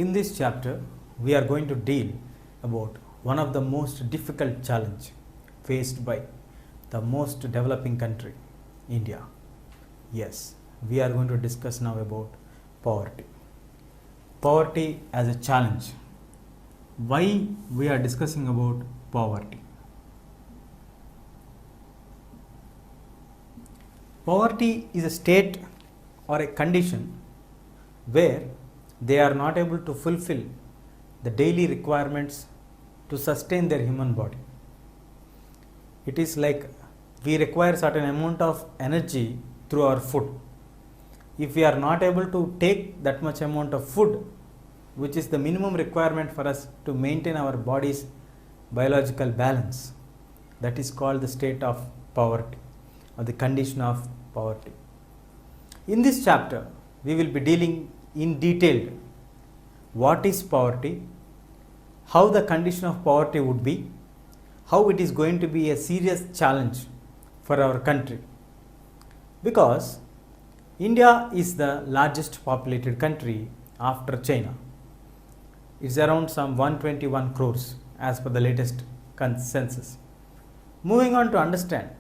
In this chapter, we are going to deal about one of the most difficult challenge faced by the most developing country, India. Yes, we are going to discuss now about poverty. Poverty as a challenge. Why we are discussing about poverty? Poverty is a state or a condition where they are not able to fulfill the daily requirements to sustain their human body. It is like we require certain amount of energy through our food. If we are not able to take that much amount of food, which is the minimum requirement for us to maintain our body's biological balance, that is called the state of poverty or the condition of poverty. In this chapter, we will be dealing in detail what is poverty, how the condition of poverty would be, how it is going to be a serious challenge for our country. Because India is the largest populated country after China. It's around some 121 crores as per the latest census. Moving on to understand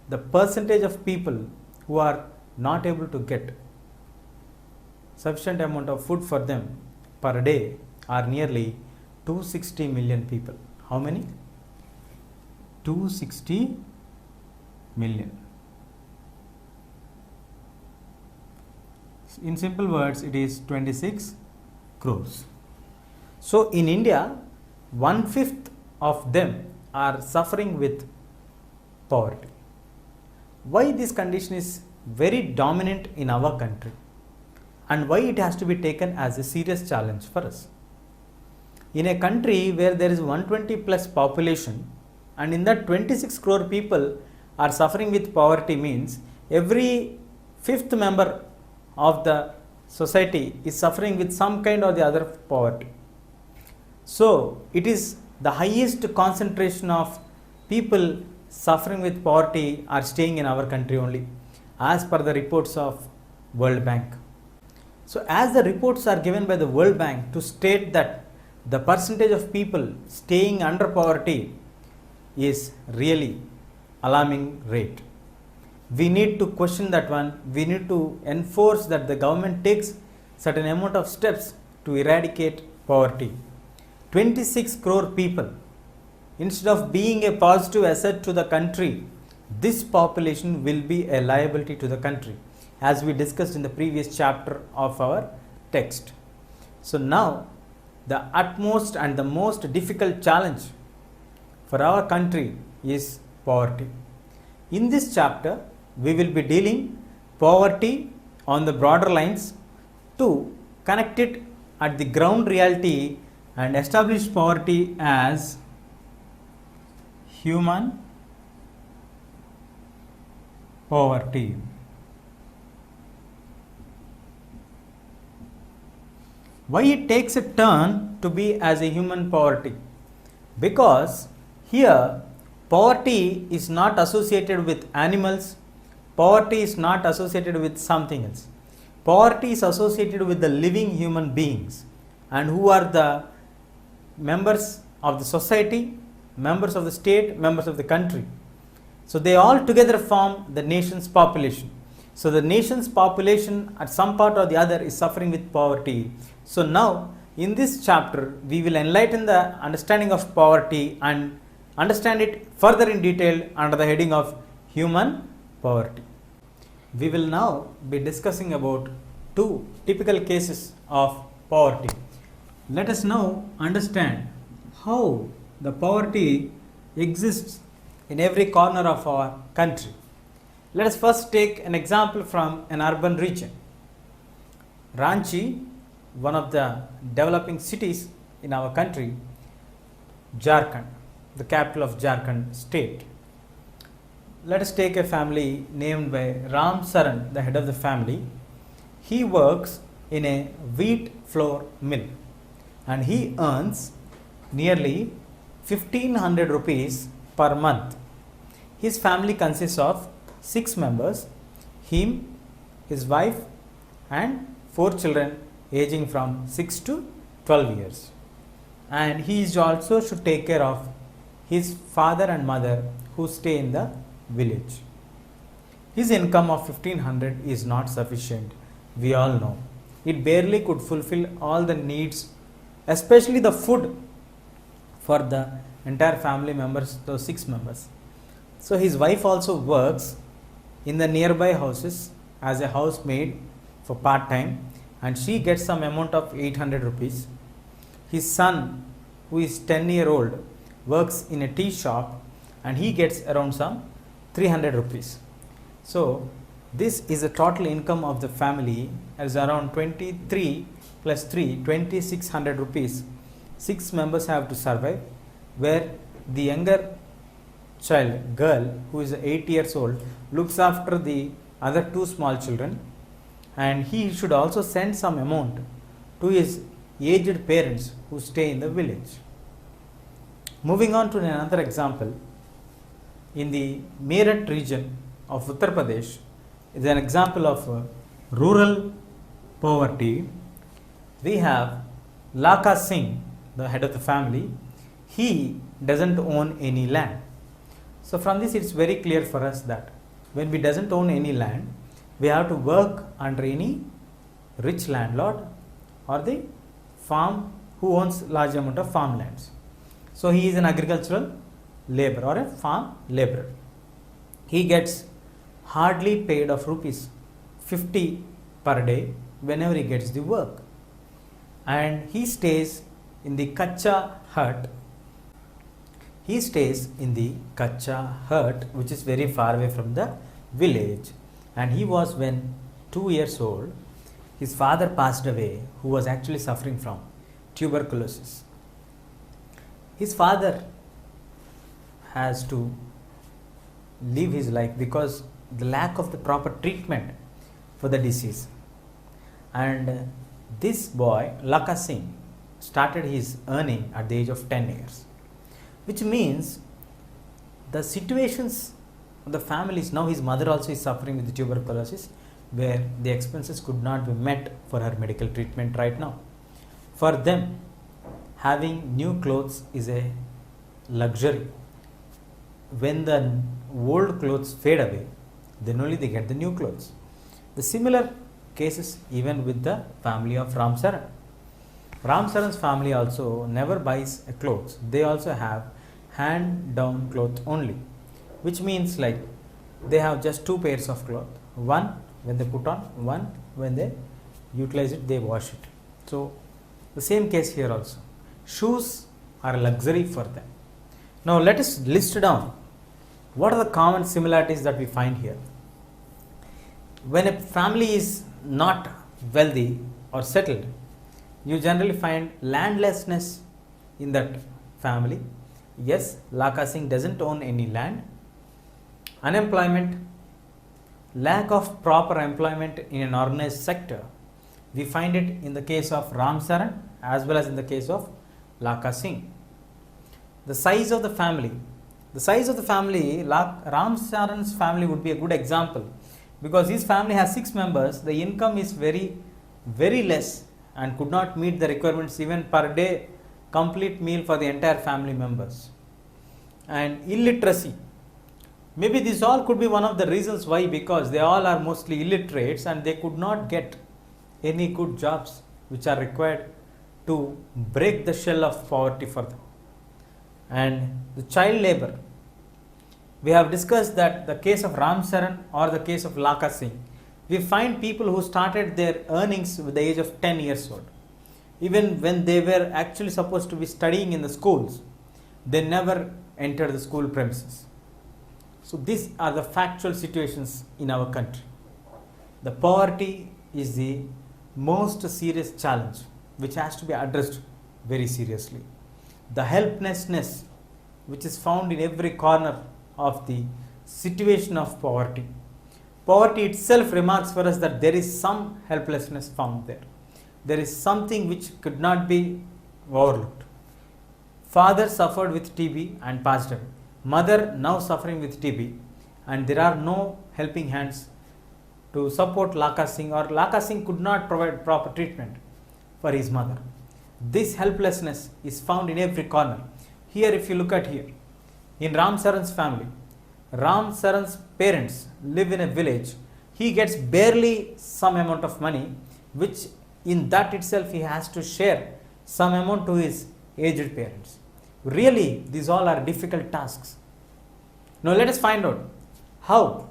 the percentage of people who are not able to get sufficient amount of food for them per day are nearly 260 million people. How many? 260 million. In simple words, it is 26 crores. So in India, 1/5 of them are suffering with poverty. Why this condition is very dominant in our country and why it has to be taken as a serious challenge for us? In a country where there is 120 plus population and in that 26 crore people are suffering with poverty means every fifth member of the society is suffering with some kind or the other poverty. So it is the highest concentration of people suffering with poverty are staying in our country only, as per the reports of World Bank. So as the reports are given by the World Bank to state that the percentage of people staying under poverty is really alarming rate. We need to question that one. We need to enforce that the government takes certain amount of steps to eradicate poverty. 26 crore people. Instead of being a positive asset to the country, this population will be a liability to the country, as we discussed in the previous chapter of our text. So now, the utmost and the most difficult challenge for our country is poverty. In this chapter, we will be dealing poverty on the broader lines to connect it at the ground reality and establish poverty as human poverty. Why it takes a turn to be as a human poverty? Because here poverty is not associated with animals, poverty is not associated with something else. Poverty is associated with the living human beings, and who are the members of the society, members of the state, members of the country. So they all together form the nation's population. So the nation's population at some part or the other is suffering with poverty. So now in this chapter we will enlighten the understanding of poverty and understand it further in detail under the heading of human poverty. We will now be discussing about two typical cases of poverty. Let us now understand how the poverty exists in every corner of our country. Let us first take an example from an urban region. Ranchi, one of the developing cities in our country, Jharkhand, the capital of Jharkhand state. Let us take a family named by Ram Saran, the head of the family. He works in a wheat flour mill and he earns nearly 1500 rupees per month. His family consists of 6 members, him, his wife and 4 children aging from 6 to 12 years. And he is also should take care of his father and mother who stay in the village. His income of 1500 is not sufficient, we all know. It barely could fulfill all the needs, especially the food for the entire family members, those 6 members. So his wife also works in the nearby houses as a housemaid for part time, and she gets some amount of 800 rupees. His son, who is 10-year-old, works in a tea shop and he gets around some 300 rupees. So this is the total income of the family as around 23 plus 3, 2600 rupees. 6 members have to survive, where the younger child, girl, who is 8 years old, looks after the other 2 small children, and he should also send some amount to his aged parents who stay in the village. Moving on to another example, in the Meerut region of Uttar Pradesh is an example of rural poverty. We have Laka Singh, the head of the family. He doesn't own any land. So from this it's very clear for us that when we doesn't own any land, we have to work under any rich landlord or the farm who owns large amount of farmlands. So he is an agricultural laborer or a farm laborer. He gets hardly paid of rupees 50 per day whenever he gets the work, and he stays in the Kacha hut. He stays in the Kacha hut, which is very far away from the village, and he was when 2 years old. His father passed away, who was actually suffering from tuberculosis. His father has to live his life because the lack of the proper treatment for the disease. And this boy, Laka Singh, started his earning at the age of 10 years, which means the situations of the families, now his mother also is suffering with the tuberculosis, where the expenses could not be met for her medical treatment right now. For them, having new clothes is a luxury. When the old clothes fade away, then only they get the new clothes. The similar cases even with the family of Ram Saran. Ram Saran's family also never buys a clothes. They also have hand down cloth only, which means like they have just 2 pairs of cloth. One when they put on, one when they utilize it, they wash it. So the same case here also. Shoes are a luxury for them. Now let us list down what are the common similarities that we find here. When a family is not wealthy or settled, you generally find landlessness in that family. Yes, Laka Singh doesn't own any land. Unemployment, lack of proper employment in an organized sector. We find it in the case of Ram Saran as well as in the case of Laka Singh. The size of the family. The size of the family, Ram Saran's family would be a good example, because his family has 6 members. The income is very, very less and could not meet the requirements even per day, complete meal for the entire family members. And illiteracy. Maybe this all could be one of the reasons why, because they all are mostly illiterates and they could not get any good jobs which are required to break the shell of poverty for them. And the child labor. We have discussed that the case of Ram Saran or the case of Laka Singh, we find people who started their earnings with the age of 10 years old. Even when they were actually supposed to be studying in the schools, they never entered the school premises. So these are the factual situations in our country. The poverty is the most serious challenge which has to be addressed very seriously. The helplessness which is found in every corner of the situation of poverty. Poverty itself remarks for us that there is some helplessness found there. There is something which could not be overlooked. Father suffered with TB and passed away. Mother now suffering with TB, and there are no helping hands to support Laka Singh, or Laka Singh could not provide proper treatment for his mother. This helplessness is found in every corner. Here, if you look at here, in Ram Saran's family, Ram Saran's parents live in a village. He gets barely some amount of money, which in that itself he has to share some amount to his aged parents. Really, these all are difficult tasks. Now let us find out how,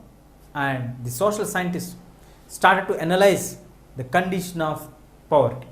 and the social scientists started to analyze the condition of poverty.